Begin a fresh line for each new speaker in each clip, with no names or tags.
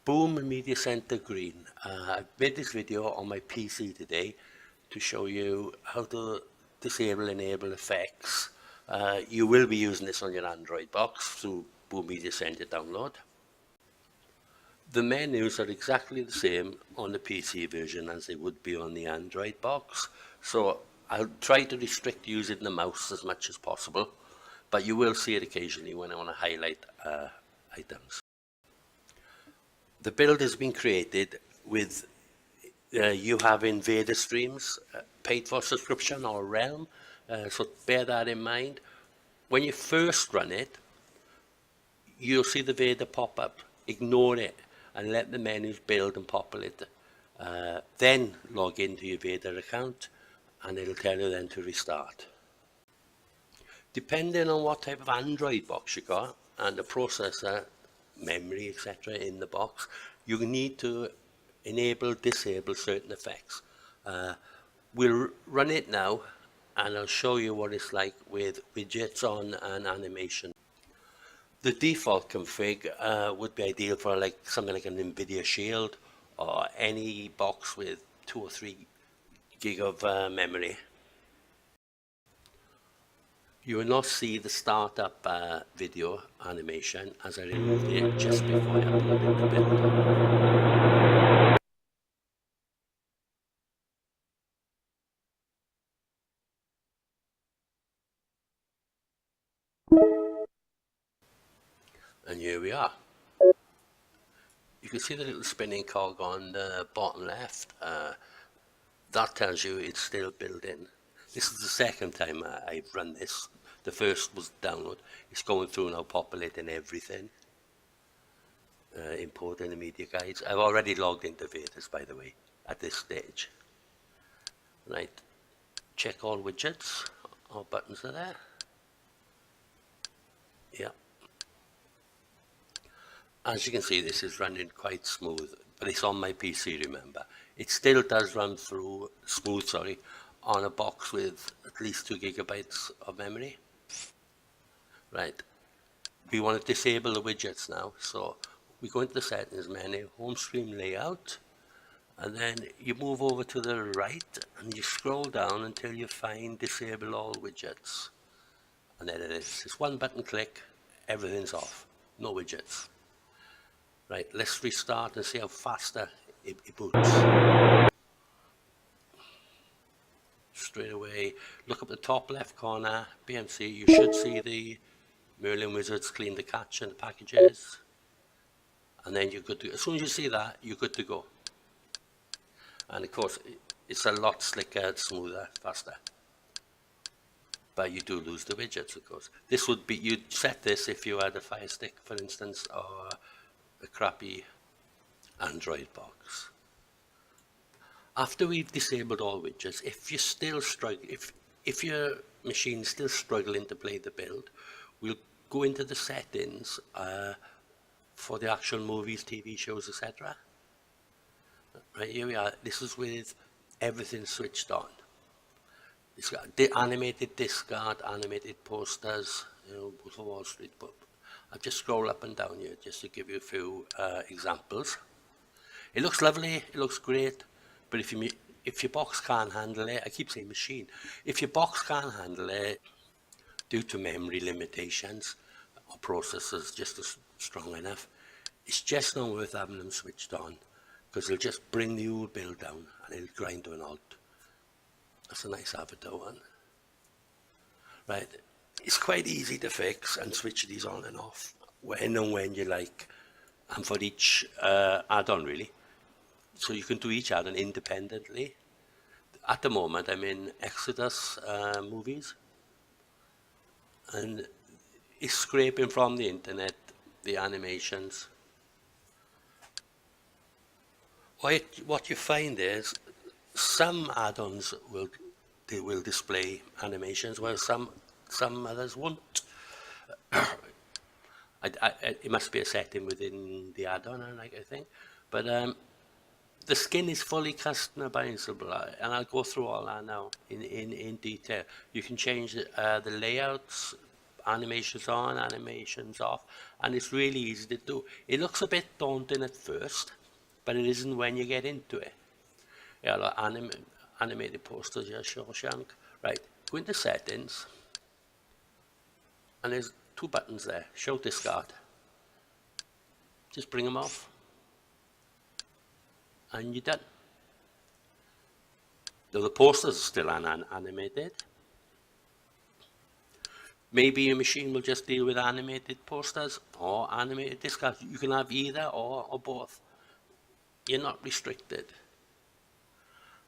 Boom Media Center Green. I made this video on my PC today to show you how to disable enable effects. You will be using this on your Android box through Boom Media Center download. The menus are exactly the same on the PC version as they would be on the Android box, so I'll try to restrict using the mouse as much as possible, but you will see it occasionally when I want to highlight items. The build has been created with you having Vader Streams paid for subscription or Realm, so bear that in mind. When you first run it, you'll see the Vader pop up. Ignore it and let the menus build and populate. Then log into your Vader account and it'll tell you then to restart. Depending on what type of Android box you got and the processor, memory, etc. in the box, you need to enable, disable certain effects. We'll run it now and I'll show you what it's like with widgets on and animation. The default config would be ideal for something like an NVIDIA Shield or any box with 2 or 3 gig of memory. You will not see the startup video animation as I removed it just before I uploaded the build. And here we are. You can see the little spinning cog on the bottom left. That tells you it's still built-in. This is the second time I've run this. The first was download. It's going through now, populating everything. Importing the media guides. I've already logged into Vaders, by the way, at this stage. Right. Check all widgets. All buttons are there. Yeah. As you can see, this is running quite smooth, but it's on my PC, remember. It still does run through smooth, on a box with at least 2 gigabytes of memory. Right. We want to disable the widgets now, so we go into the settings menu, home screen layout, and then you move over to the right and you scroll down until you find disable all widgets. And there it is. It's one button click, everything's off. No widgets. Right, let's restart and see how faster it boots. Straight away, look up the top left corner, BMC, you should see the Merlin Wizards clean the cache and the packages. And then you're good to go. As soon as you see that, you're good to go. And of course, it's a lot slicker, smoother, faster. But you do lose the widgets, of course. This would be, you'd set this if you had a Fire Stick, for instance, or a crappy Android box. After we've disabled all widgets, if you still struggle, if your machine's still struggling to play the build, we'll go into the settings for the actual movies, TV shows, etc. Right, here we are. This is with everything switched on. It's got animated discard, animated posters, both of Wall Street, but I'll just scroll up and down here just to give you a few examples. It looks lovely, it looks great, but if your box can't handle it, I keep saying machine, if your box can't handle it due to memory limitations or processors just as strong enough, it's just not worth having them switched on because they'll just bring the whole build down and it'll grind to an halt. That's a nice avatar one. Right. It's quite easy to fix and switch these on and off when and when you like, and for each add-on really. So you can do each add-on independently. At the moment I'm in Exodus movies, and it's scraping from the internet the animations. What you find is some add-ons will display animations, while some others won't. It must be a setting within the add-on, I think. But the skin is fully customizable, and I'll go through all that now in detail. You can change the layouts, animations on, animations off, and it's really easy to do. It looks a bit daunting at first, but it isn't when you get into it. Yeah, like animated posters, yeah, Shawshank. Right, go into settings, and there's two buttons there, show discard. Just bring them off, and you're done. Though the posters are still animated. Maybe your machine will just deal with animated posters or animated discards. You can have either or both. You're not restricted.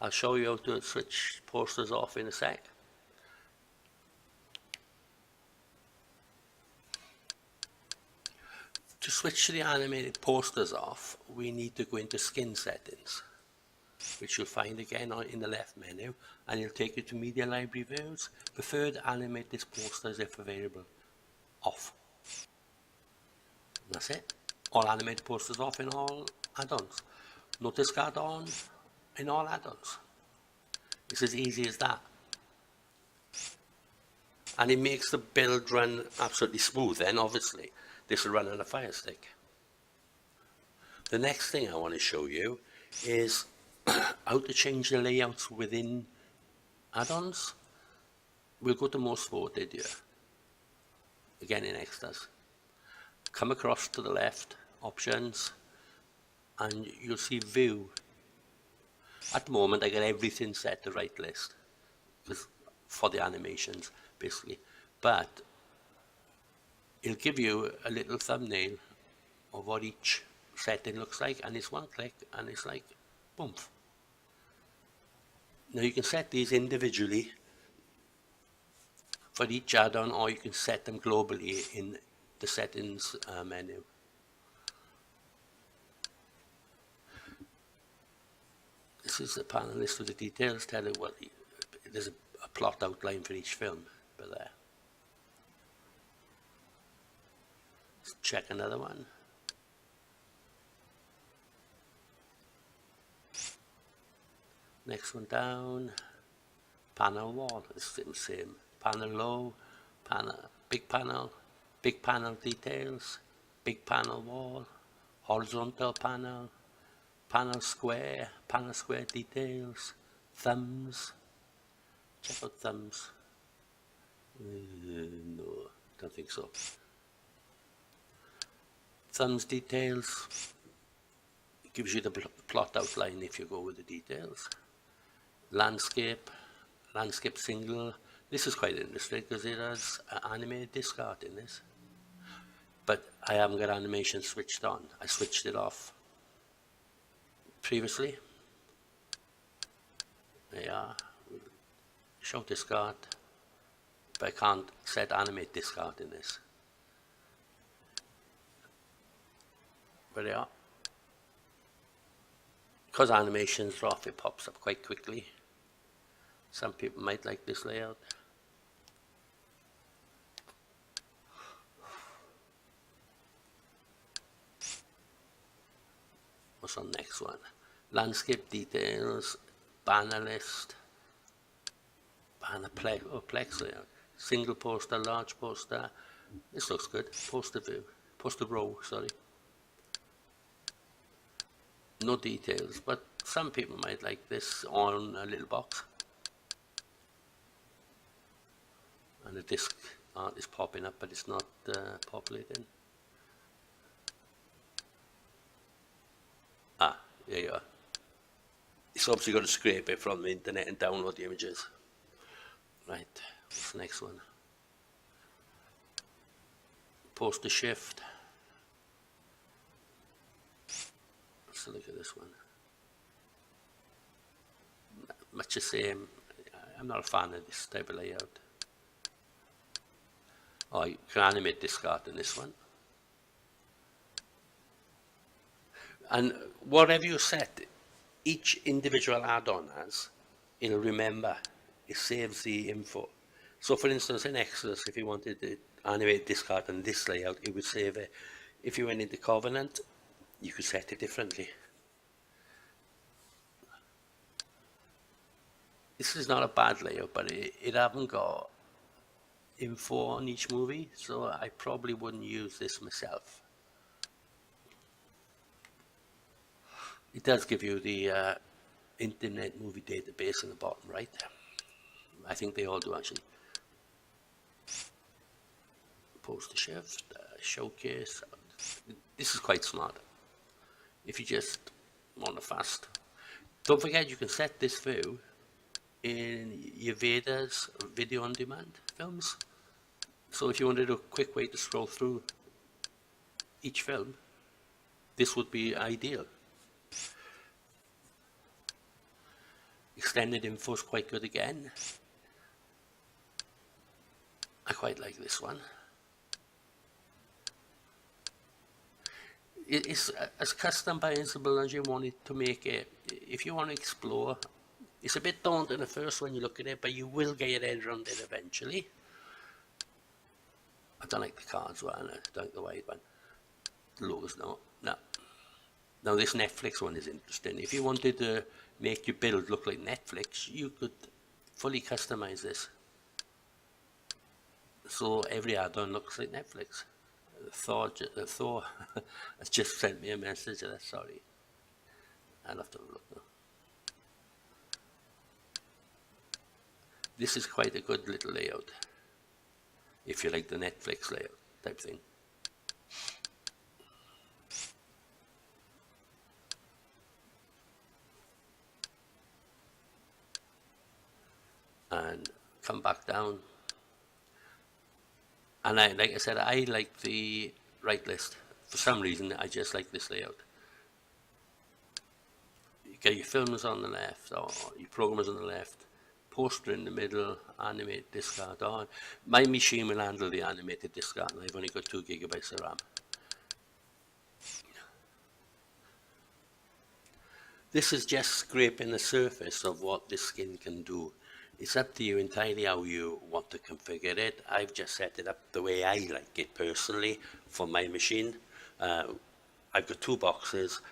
I'll show you how to switch posters off in a sec. To switch the animated posters off, we need to go into skin settings, which you'll find again in the left menu, and it'll take you to media library views. Preferred animated posters if available, off. And that's it. All animated posters off in all add-ons. No discard on in all add-ons. It's as easy as that. And it makes the build run absolutely smooth. Then obviously this will run on a Fire Stick. The next thing I want to show you is how to change the layouts within add-ons. We'll go to most voted here, again in extras. Come across to the left, options, and you'll see view. At the moment I get everything set to right list for the animations basically, but it'll give you a little thumbnail of what each setting looks like, and it's one click and it's like boom. Now you can set these individually for each add-on, or you can set them globally in the settings menu. This is the panel list with the details, tell you what there's a plot outline for each film, but there. Let's check another one. Next one down, panel wall, it's the same. Panel low, big panel details, big panel wall, horizontal panel, panel square details, thumbs. Check out thumbs. No, don't think so. Thumbs details. It gives you the plot outline if you go with the details. Landscape single. This is quite interesting because it has animated discard in this. But I haven't got animation switched on. I switched it off previously. There you are. Show discard. But I can't set animate discard in this. But they are. Because animations are off, it pops up quite quickly. Some people might like this layout. What's on next one? Landscape details, banner list, banner plex layout, single poster, large poster. This looks good. Poster view, poster row, sorry. No details, but some people might like this on a little box. And the disc art is popping up, but it's not populating. Ah, there you are. It's obviously got to scrape it from the internet and download the images. Right, what's the next one? Poster shift. Let's look at this one. Much the same. I'm not a fan of this type of layout. Oh, you can animate discard in this one. And whatever you set, each individual add-on has, it'll remember. It saves the info. So for instance, in Extras, if you wanted to animate discard and this layout, it would save it. If you went into Covenant, you could set it differently. This is not a bad layout, but it haven't got info on each movie, so I probably wouldn't use this myself. It does give you the Internet Movie Database in the bottom right. I think they all do actually. Poster shift, showcase. This is quite smart. If you just want a fast. Don't forget you can set this view in your Veda's video on demand films. So if you wanted a quick way to scroll through each film, this would be ideal. Extended info is quite good again. I quite like this one. It's as customizable as you want it to make it. If you want to explore, it's a bit daunting at first when you look at it, but you will get your head around it eventually. I don't like the cards one, I don't like the wide one. The logos, no. Now this Netflix one is interesting. If you wanted to make your build look like Netflix, you could fully customize this. So every add-on looks like Netflix. Thor has just sent me a message. Sorry, I'll have to look now. This is quite a good little layout, if you like the Netflix layout type thing. And come back down. And like I said, I like the right list. For some reason, I just like this layout. You get your films on the left, or your programmers on the left, poster in the middle, animate discard on. My machine will handle the animated discard, and I've only got 2 gigabytes of RAM. This is just scraping the surface of what this skin can do. It's up to you entirely how you want to configure it. I've just set it up the way I like it personally for my machine. I've got 2 boxes.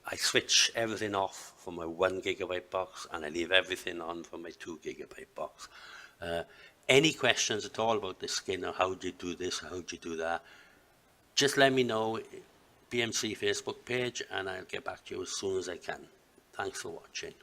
I switch everything off for my 1 gigabyte box, and I leave everything on for my 2 gigabyte box. Any questions at all about this skin, or how do you do this, or how do you do that, just let me know. BMC Facebook page, and I'll get back to you as soon as I can. Thanks for watching.